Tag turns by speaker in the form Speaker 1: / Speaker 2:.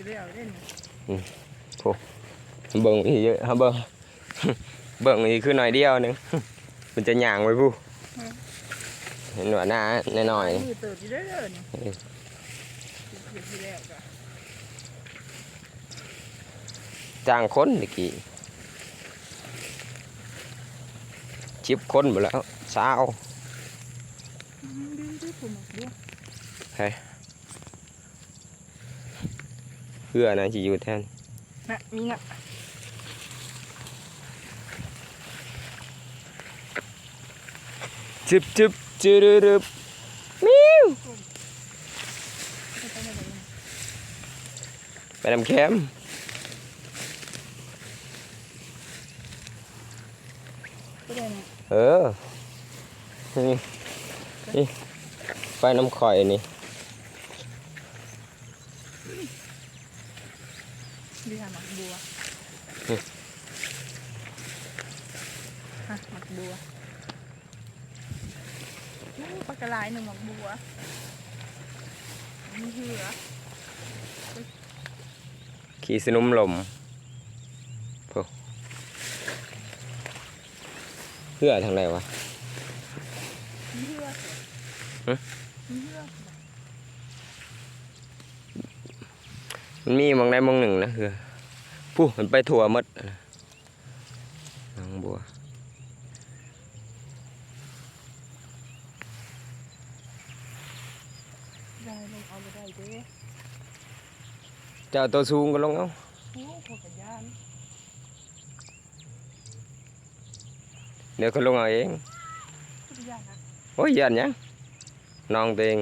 Speaker 1: เรียวเล่น
Speaker 2: โอ้เบิ่งอีเยอะฮะเบิ่งเบิ่งอีคือหน่อยเดียวนึงมันจะย่างไว้ผู้เห็นว่าหน้าหน่อย
Speaker 1: มือเติบอยู่เรื่อยๆนี่ที่แล้วก็
Speaker 2: จ้างคนตะกี้ชิบคนหมดแล้วเช้าเฮ้ยเพื่อนะจะอยู่แทน
Speaker 1: น่ะมีอ่ะ
Speaker 2: จึบจึบจึบจึบมิวไปนำแคมนี่ไฟน้ำข่อยนี่
Speaker 1: ดีค่ะหมักบัวฮะหมักบัวปลากระไรหนึ่งหมักบัวนี่คือเหรอ
Speaker 2: ขี่สนุมลมเพื่อทางไหนวะมันมีมองได้มองหนึ่งนะคือผู้มันไปถั่วมดน้องบัวเจ้าตัวสูงก็ลงเอาเดี๋ยวเขาลงเอาเองโอ้ยยันยังน้องเตง